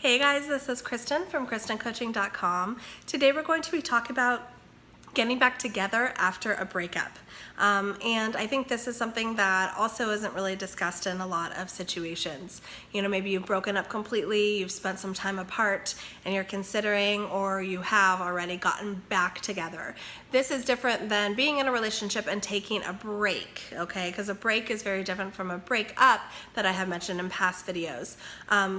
Hey guys, this is Kristen from KristenCoaching.com. Today we're going to be talking about getting back together after a breakup. And I think this is something that also isn't really discussed in a lot of situations. You know, maybe you've broken up completely, you've spent some time apart, and you're considering or you have already gotten back together. This is different than being in a relationship and taking a break, okay? Because a break is very different from a breakup that I have mentioned in past videos.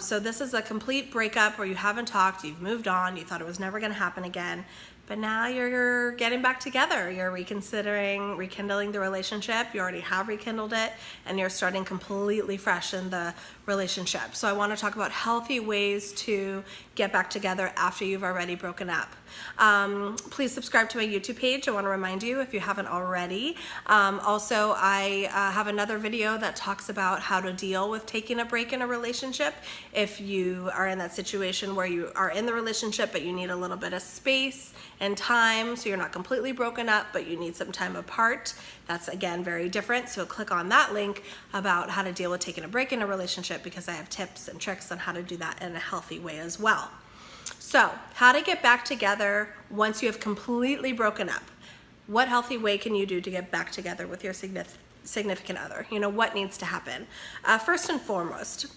So this is a complete breakup where you haven't talked, you've moved on, you thought it was never gonna happen again. But now you're getting back together. You're rekindling the relationship. You already have rekindled it, and you're starting completely fresh in the relationship. So I want to talk about healthy ways to get back together after you've already broken up. Please subscribe to my YouTube page. I want to remind you if you haven't already. Also, I have another video that talks about how to deal with taking a break in a relationship. If you are in that situation where you are in the relationship but you need a little bit of space and time, so you're not completely broken up but you need some time apart, that's again very different. So click on that link about how to deal with taking a break in a relationship, because I have tips and tricks on how to do that in a healthy way as well. So, how to get back together once you have completely broken up. What healthy way can you do to get back together with your significant other? You know, what needs to happen? First and foremost,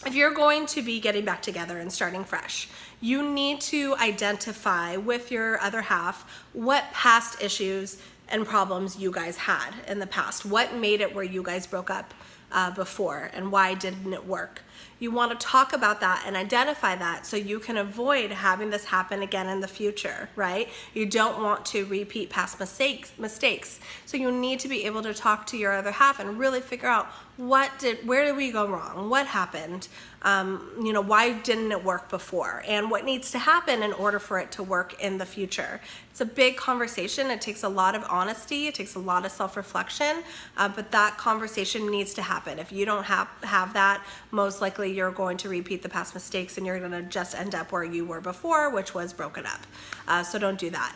if you're going to be getting back together and starting fresh, you need to identify with your other half what past issues and problems you guys had in the past. What made it where you guys broke up before, and why didn't it work? You want to talk about that and identify that so you can avoid having this happen again in the future, right? You don't want to repeat past mistakes. So you need to be able to talk to your other half and really figure out where did we go wrong? What happened? You know, why didn't it work before? And what needs to happen in order for it to work in the future? It's a big conversation. It takes a lot of honesty. It takes a lot of self-reflection, but that conversation needs to happen. If you don't have that, most likely you're going to repeat the past mistakes and you're going to just end up where you were before, which was broken up. So don't do that.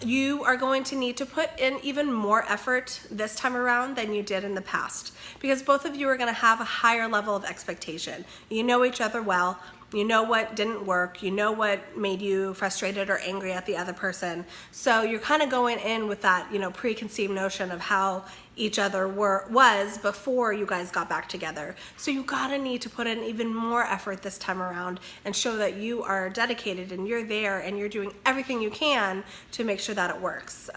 You are going to need to put in even more effort this time around than you did in the past, because both of you are going to have a higher level of expectation. You know each other well. You know what didn't work. You know what made you frustrated or angry at the other person. So you're kind of going in with that, you know, preconceived notion of how each other was before you guys got back together. So you gotta need to put in even more effort this time around and show that you are dedicated and you're there and you're doing everything you can to make sure that it works.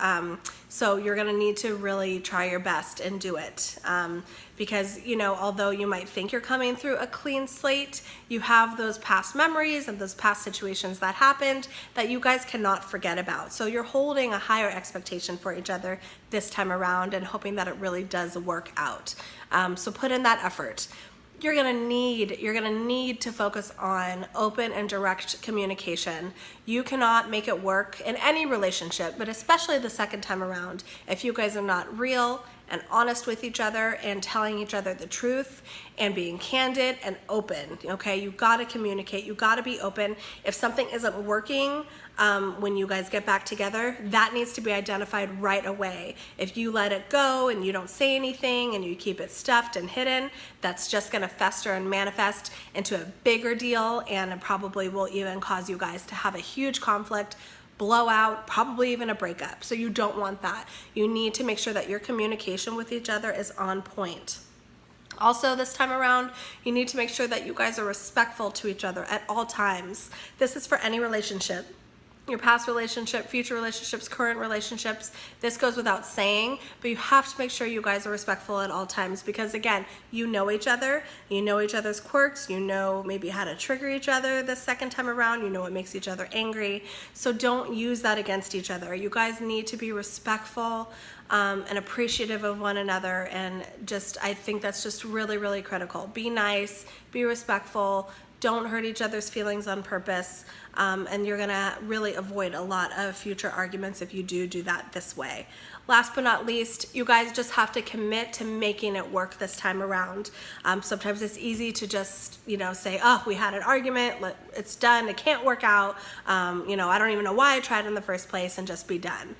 So you're gonna need to really try your best and do it. Because, you know, although you might think you're coming through a clean slate, you have those past memories and those past situations that happened that you guys cannot forget about. So you're holding a higher expectation for each other this time around and hoping that it really does work out. So put in that effort. You're gonna need to focus on open and direct communication. You cannot make it work in any relationship, but especially the second time around, if you guys are not real and honest with each other and telling each other the truth and being candid and open, okay? You gotta communicate, you gotta be open. If something isn't working when you guys get back together, that needs to be identified right away. If you let it go and you don't say anything and you keep it stuffed and hidden, that's just gonna fester and manifest into a bigger deal, and it probably will even cause you guys to have a huge conflict, blowout, probably even a breakup. So you don't want that. You need to make sure that your communication with each other is on point. Also, this time around, you need to make sure that you guys are respectful to each other at all times. This is for any relationship. Your past relationship, future relationships, current relationships. This goes without saying, but you have to make sure you guys are respectful at all times, because again, you know each other, you know each other's quirks, you know maybe how to trigger each other the second time around, you know what makes each other angry. So don't use that against each other. You guys need to be respectful and appreciative of one another, and I think that's just really, really critical. Be nice, be respectful, don't hurt each other's feelings on purpose, and you're gonna really avoid a lot of future arguments if you do that this way. Last but not least, you guys just have to commit to making it work this time around. Sometimes it's easy to just, you know, say, oh, we had an argument, it's done, it can't work out, you know, I don't even know why I tried in the first place, and just be done.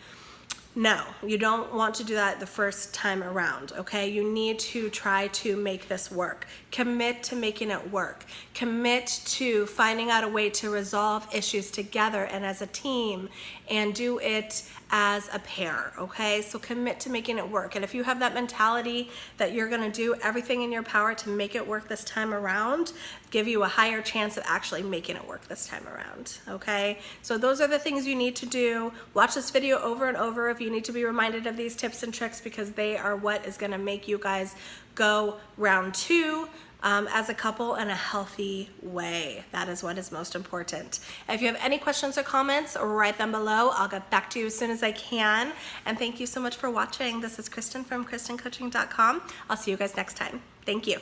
No, you don't want to do that the first time around, okay? You need to try to make this work. Commit to making it work. Commit to finding out a way to resolve issues together and as a team, and do it as a pair, okay? So commit to making it work. And if you have that mentality that you're gonna do everything in your power to make it work this time around, give you a higher chance of actually making it work this time around, okay? So those are the things you need to do. Watch this video over and over if you need to be reminded of these tips and tricks, because they are what is gonna make you guys go round 2 as a couple in a healthy way. That is what is most important. If you have any questions or comments, write them below. I'll get back to you as soon as I can. And thank you so much for watching. This is Kristen from KristenCoaching.com. I'll see you guys next time. Thank you.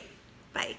Bye.